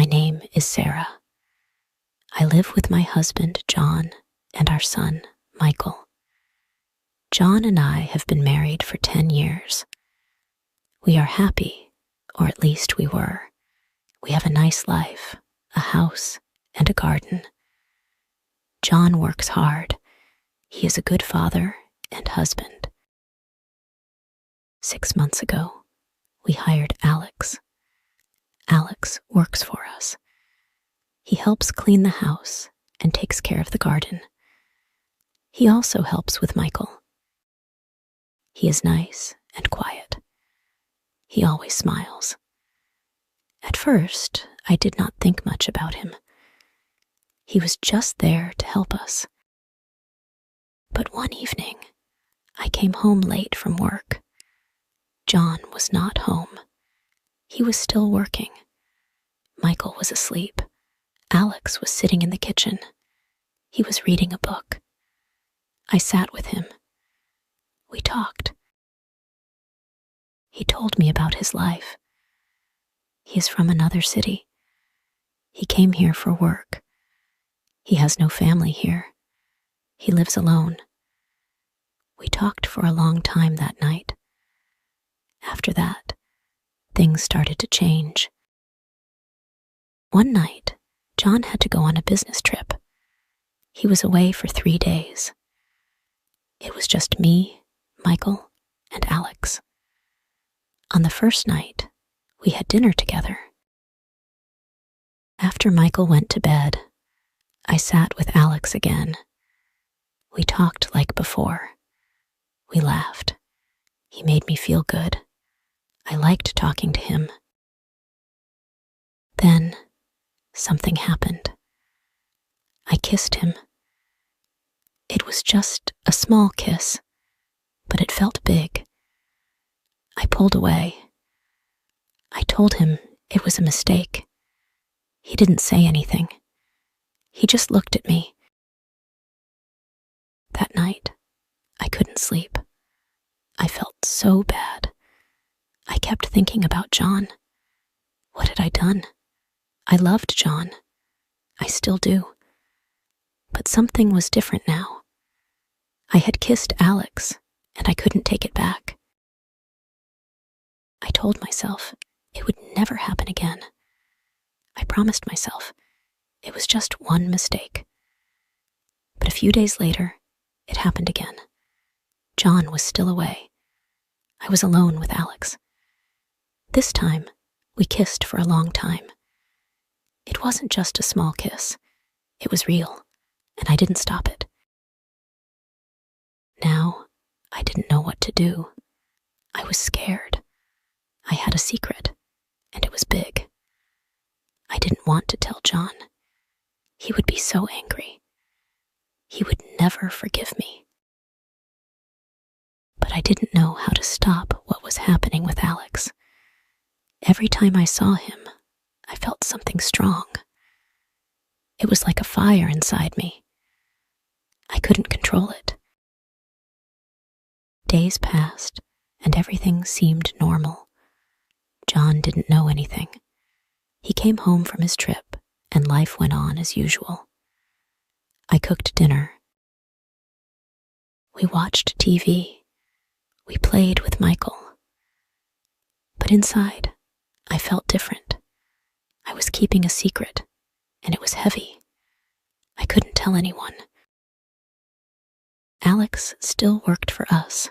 My name is Sarah. I live with my husband, John, and our son, Michael. John and I have been married for 10 years. We are happy, or at least we were. We have a nice life, a house, and a garden. John works hard. He is a good father and husband. 6 months ago, we hired Alex. Alex works for us. He helps clean the house and takes care of the garden. He also helps with Michael. He is nice and quiet. He always smiles. At first, I did not think much about him. He was just there to help us. But one evening, I came home late from work. John was not home. He was still working. Michael was asleep. Alex was sitting in the kitchen. He was reading a book. I sat with him. We talked. He told me about his life. He is from another city. He came here for work. He has no family here. He lives alone. We talked for a long time that night. After that, things started to change. One night, John had to go on a business trip. He was away for 3 days. It was just me, Michael, and Alex. On the first night, we had dinner together. After Michael went to bed, I sat with Alex again. We talked like before. We laughed. He made me feel good. I liked talking to him. Then, something happened. I kissed him. It was just a small kiss, but it felt big. I pulled away. I told him it was a mistake. He didn't say anything. He just looked at me. That night, I couldn't sleep. I felt so bad. I kept thinking about John. What had I done? I loved John. I still do. But something was different now. I had kissed Alex, and I couldn't take it back. I told myself it would never happen again. I promised myself it was just one mistake. But a few days later, it happened again. John was still away. I was alone with Alex. This time, we kissed for a long time. It wasn't just a small kiss. It was real, and I didn't stop it. Now, I didn't know what to do. I was scared. I had a secret, and it was big. I didn't want to tell John. He would be so angry. He would never forgive me. But I didn't know how to stop what was happening with Alex. Every time I saw him, I felt something strong. It was like a fire inside me. I couldn't control it. Days passed, and everything seemed normal. John didn't know anything. He came home from his trip, and life went on as usual. I cooked dinner. We watched TV. We played with Michael. But inside, I felt different. I was keeping a secret, and it was heavy. I couldn't tell anyone. Alex still worked for us.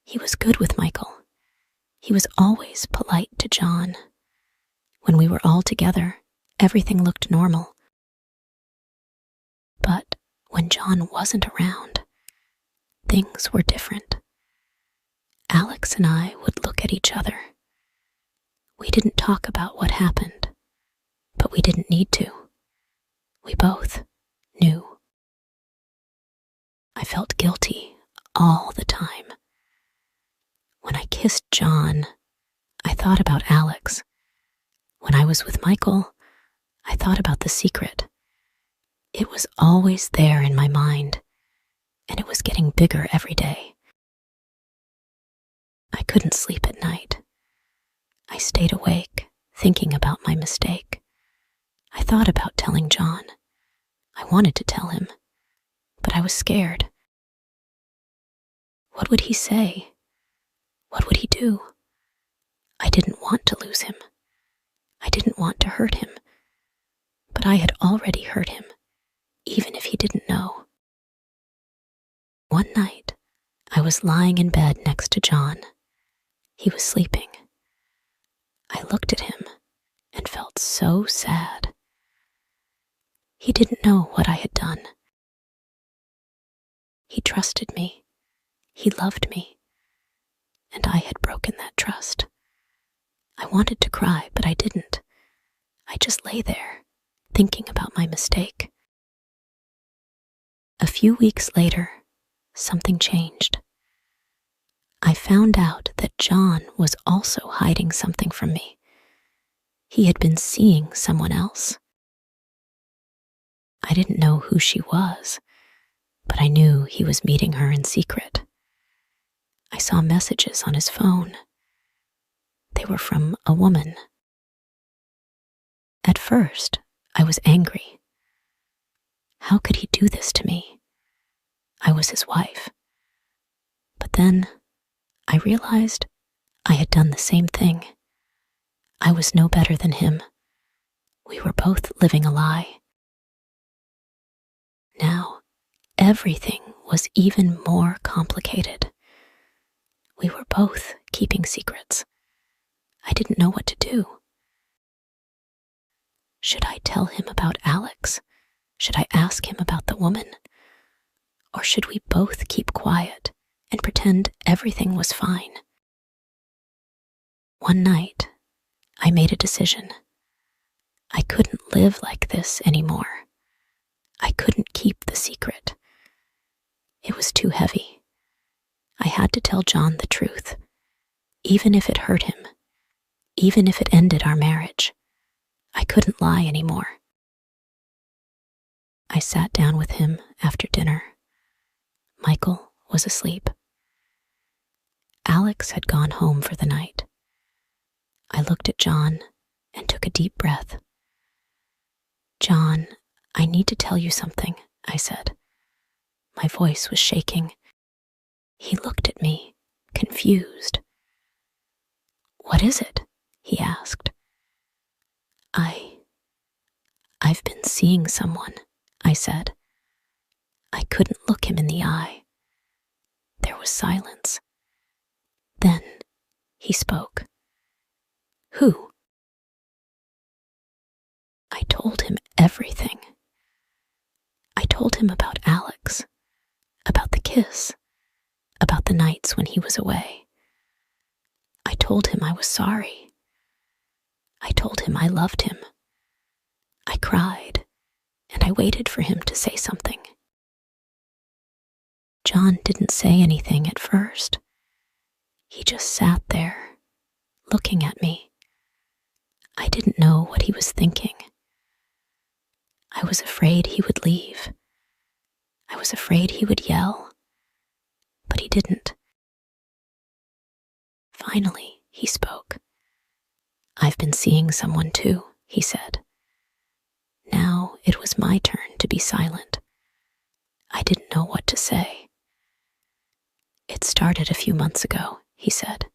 He was good with Michael. He was always polite to John. When we were all together, everything looked normal. But when John wasn't around, things were different. Alex and I would look at each other. We didn't talk about what happened, but we didn't need to. We both knew. I felt guilty all the time. When I kissed John, I thought about Alex. When I was with Michael, I thought about the secret. It was always there in my mind, and it was getting bigger every day. I couldn't sleep at night. I stayed awake, thinking about my mistake. thought about telling John. I wanted to tell him, but I was scared. What would he say? What would he do? I didn't want to lose him. I didn't want to hurt him, but I had already hurt him, even if he didn't know. One night, I was lying in bed next to John. He was sleeping. I looked at him and felt so sad. He didn't know what I had done. He trusted me. He loved me. And I had broken that trust. I wanted to cry, but I didn't. I just lay there, thinking about my mistake. A few weeks later, something changed. I found out that John was also hiding something from me. He had been seeing someone else. I didn't know who she was, but I knew he was meeting her in secret. I saw messages on his phone. They were from a woman. At first, I was angry. How could he do this to me? I was his wife. But then, I realized I had done the same thing. I was no better than him. We were both living a lie. Now, everything was even more complicated. We were both keeping secrets. I didn't know what to do. Should I tell him about Alex? Should I ask him about the woman? Or should we both keep quiet and pretend everything was fine? One night, I made a decision. I couldn't live like this anymore. I couldn't keep the secret. It was too heavy. I had to tell John the truth, even if it hurt him, even if it ended our marriage. I couldn't lie anymore. I sat down with him after dinner. Michael was asleep. Alex had gone home for the night. I looked at John and took a deep breath. "John, I need to tell you something," I said. My voice was shaking. He looked at me, confused. "What is it?" he asked. I've been seeing someone," I said. I couldn't look him in the eye. There was silence. Then he spoke. "Who?" I told him everything. I told him about Alex, about the kiss, about the nights when he was away. I told him I was sorry. I told him I loved him. I cried, and I waited for him to say something. John didn't say anything at first. He just sat there, looking at me. I didn't know what he was thinking. I was afraid he would leave. I was afraid he would yell, but he didn't. Finally, he spoke. "I've been seeing someone too," he said. Now it was my turn to be silent. I didn't know what to say. "It started a few months ago," he said.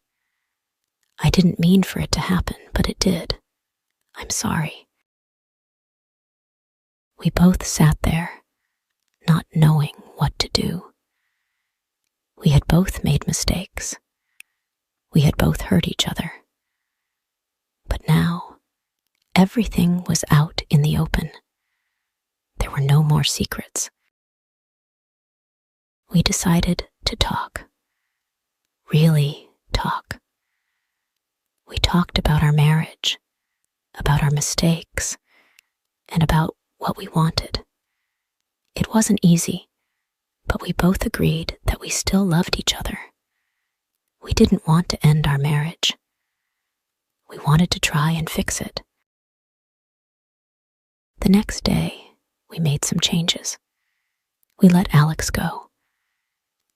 "I didn't mean for it to happen, but it did. I'm sorry." We both sat there, not knowing what to do. We had both made mistakes. We had both hurt each other. But now, everything was out in the open. There were no more secrets. We decided to talk. Really talk. We talked about our marriage, about our mistakes, and about what we wanted. It wasn't easy, but we both agreed that we still loved each other. We didn't want to end our marriage. We wanted to try and fix it. The next day, we made some changes. We let Alex go.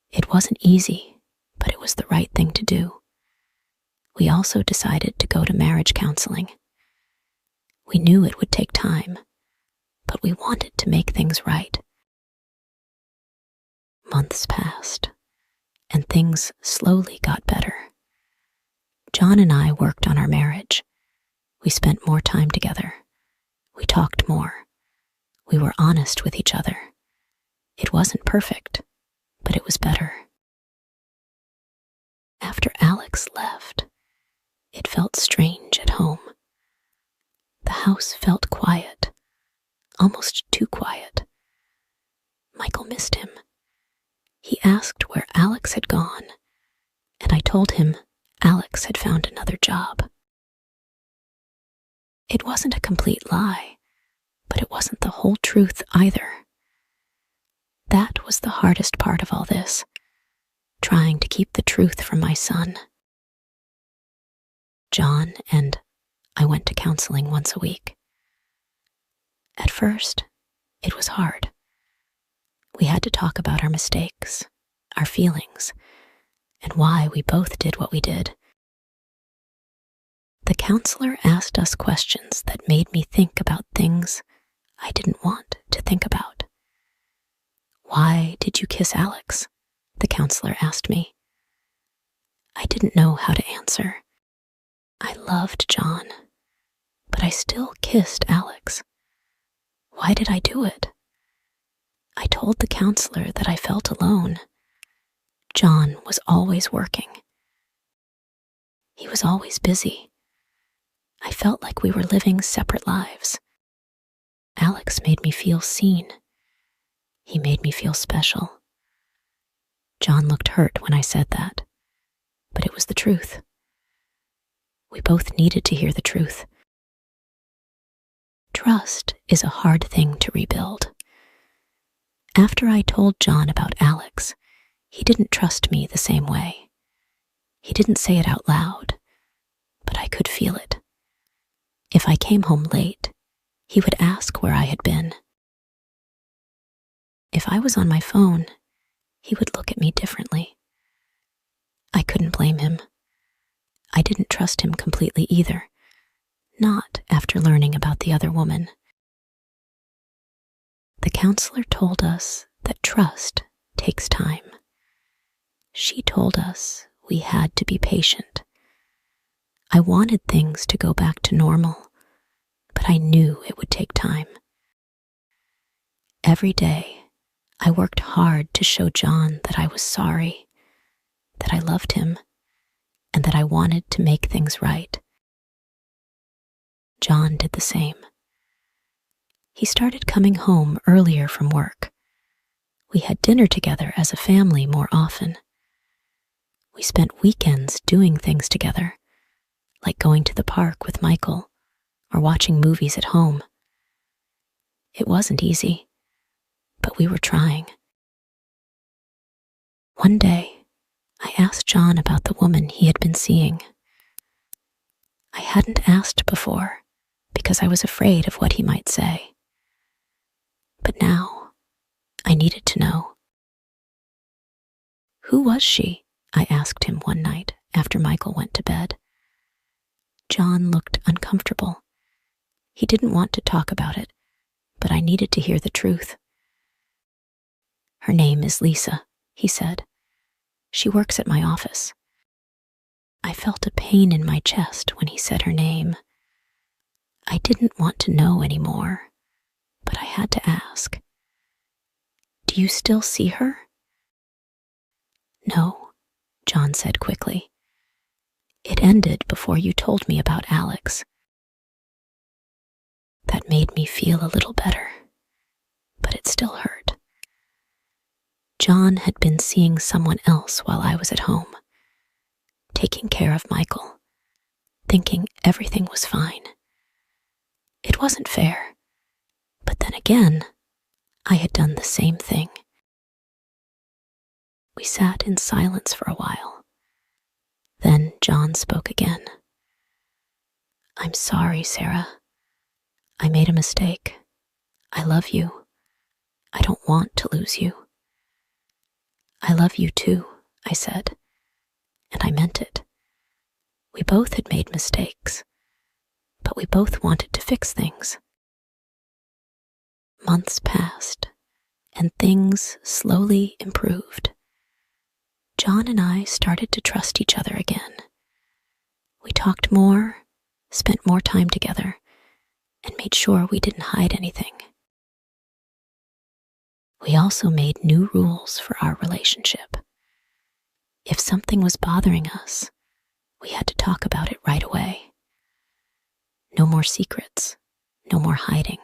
It wasn't easy, but it was the right thing to do. We also decided to go to marriage counseling. We knew it would take time, but we wanted to make things right. Months passed, and things slowly got better. John and I worked on our marriage. We spent more time together. We talked more. We were honest with each other. It wasn't perfect, but it was better. After Alex left, it felt strange at home. The house felt quiet, almost too quiet. Michael missed him. He asked where Alex had gone, and I told him Alex had found another job. It wasn't a complete lie, but it wasn't the whole truth either. That was the hardest part of all this, trying to keep the truth from my son. John and I went to counseling once a week. At first, it was hard. We had to talk about our mistakes, our feelings, and why we both did what we did. The counselor asked us questions that made me think about things I didn't want to think about. "Why did you kiss Alex?" the counselor asked me. I didn't know how to answer. I loved John, but I still kissed Alex. Why did I do it? I told the counselor that I felt alone. John was always working. He was always busy. I felt like we were living separate lives. Alex made me feel seen. He made me feel special. John looked hurt when I said that, but it was the truth. We both needed to hear the truth. Trust is a hard thing to rebuild. After I told John about Alex, he didn't trust me the same way. He didn't say it out loud, but I could feel it. If I came home late, he would ask where I had been. If I was on my phone, he would look at me differently. I couldn't blame him. I didn't trust him completely either, not after learning about the other woman. The counselor told us that trust takes time. She told us we had to be patient. I wanted things to go back to normal, but I knew it would take time. Every day, I worked hard to show John that I was sorry, that I loved him, and that I wanted to make things right. John did the same. He started coming home earlier from work. We had dinner together as a family more often. We spent weekends doing things together, like going to the park with Michael or watching movies at home. It wasn't easy, but we were trying. One day, I asked John about the woman he had been seeing. I hadn't asked before because I was afraid of what he might say. But now, I needed to know. "Who was she?" I asked him one night after Michael went to bed. John looked uncomfortable. He didn't want to talk about it, but I needed to hear the truth. "Her name is Lisa," he said. "She works at my office." I felt a pain in my chest when he said her name. I didn't want to know anymore, but I had to ask. "Do you still see her?" "No," John said quickly. "It ended before you told me about Alex." That made me feel a little better, but it still hurt. John had been seeing someone else while I was at home, taking care of Michael, thinking everything was fine. It wasn't fair, but then again, I had done the same thing. We sat in silence for a while. Then John spoke again. "I'm sorry, Sarah. I made a mistake. I love you. I don't want to lose you." "I love you too," I said, and I meant it. We both had made mistakes, but we both wanted to fix things. Months passed, and things slowly improved. John and I started to trust each other again. We talked more, spent more time together, and made sure we didn't hide anything. We also made new rules for our relationship. If something was bothering us, we had to talk about it right away. No more secrets, no more hiding.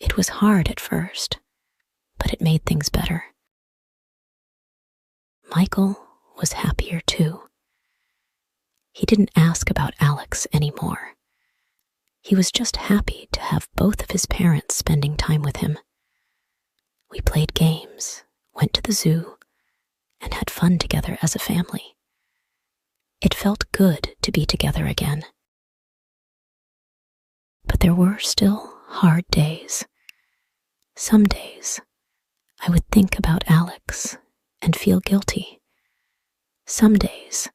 It was hard at first, but it made things better. Michael was happier too. He didn't ask about Alex anymore. He was just happy to have both of his parents spending time with him. We played games, went to the zoo, and had fun together as a family. It felt good to be together again. But there were still hard days. Some days, I would think about Alex and feel guilty. Some days,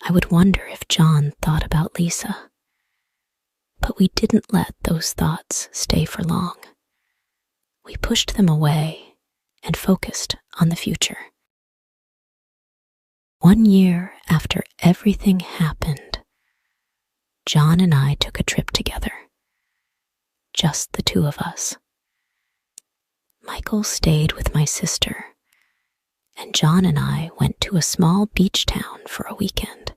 I would wonder if John thought about Lisa. But we didn't let those thoughts stay for long. We pushed them away and focused on the future. 1 year after everything happened, John and I took a trip together. Just the two of us. Michael stayed with my sister, and John and I went to a small beach town for a weekend.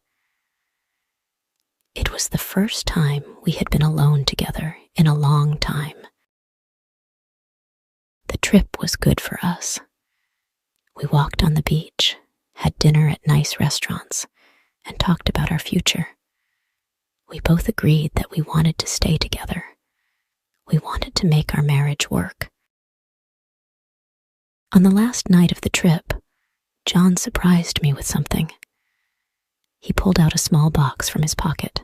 It was the first time we had been alone together in a long time. The trip was good for us. We walked on the beach, had dinner at nice restaurants, and talked about our future. We both agreed that we wanted to stay together. We wanted to make our marriage work. On the last night of the trip, John surprised me with something. He pulled out a small box from his pocket.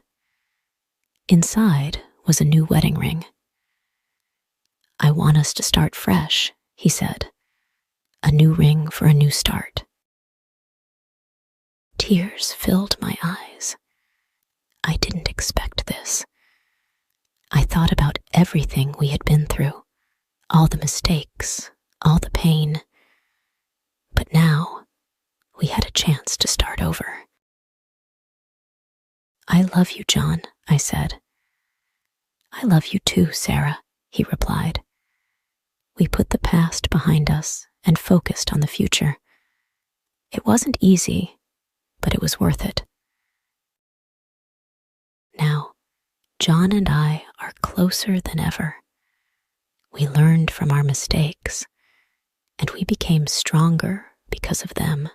Inside was a new wedding ring. "I want us to start fresh," he said. "A new ring for a new start." Tears filled my eyes. I didn't expect this. I thought about everything we had been through, all the mistakes, all the pain. But now, we had a chance to start over. "I love you, John," I said. "I love you too, Sarah," he replied. We put the past behind us and focused on the future. It wasn't easy, but it was worth it. Now, John and I are closer than ever. We learned from our mistakes, and we became stronger because of them.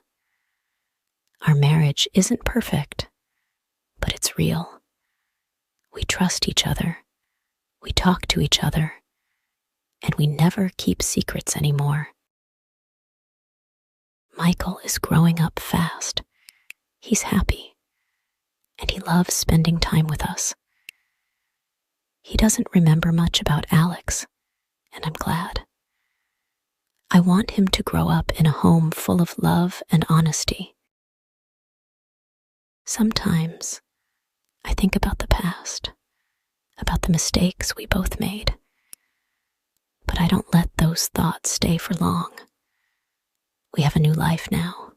Our marriage isn't perfect, but it's real. We trust each other, we talk to each other, and we never keep secrets anymore. Michael is growing up fast. He's happy, and he loves spending time with us. He doesn't remember much about Alex, and I'm glad. I want him to grow up in a home full of love and honesty. Sometimes I think about the past, about the mistakes we both made, but I don't let those thoughts stay for long. We have a new life now,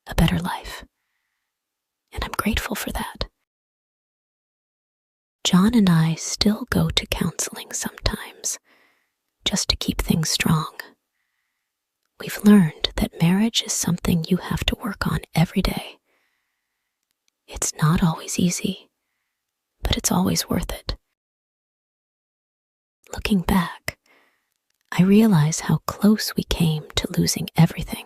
a better life, and I'm grateful for that. John and I still go to counseling sometimes, just to keep things strong. We've learned that marriage is something you have to work on every day. It's not always easy, but it's always worth it. Looking back, I realize how close we came to losing everything.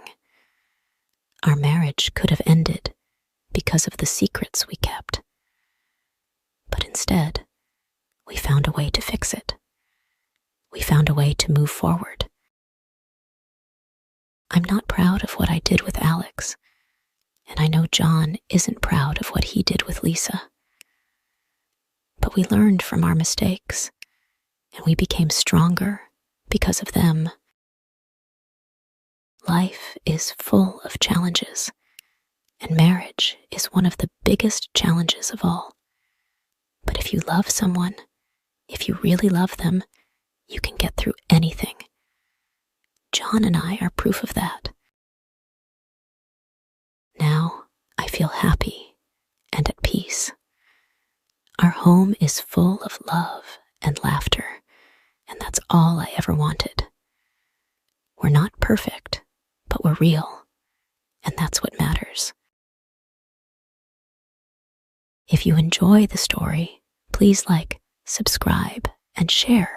Our marriage could have ended because of the secrets we kept. But instead, we found a way to fix it. We found a way to move forward. I'm not proud of what I did with Alex, and I know John isn't proud of what he did with Lisa. But we learned from our mistakes, and we became stronger because of them. Life is full of challenges, and marriage is one of the biggest challenges of all. But if you love someone, if you really love them, you can get through anything. John and I are proof of that. Now I feel happy and at peace. Our home is full of love and laughter, and that's all I ever wanted. We're not perfect, but we're real, and that's what matters. If you enjoy the story, please like, subscribe, and share.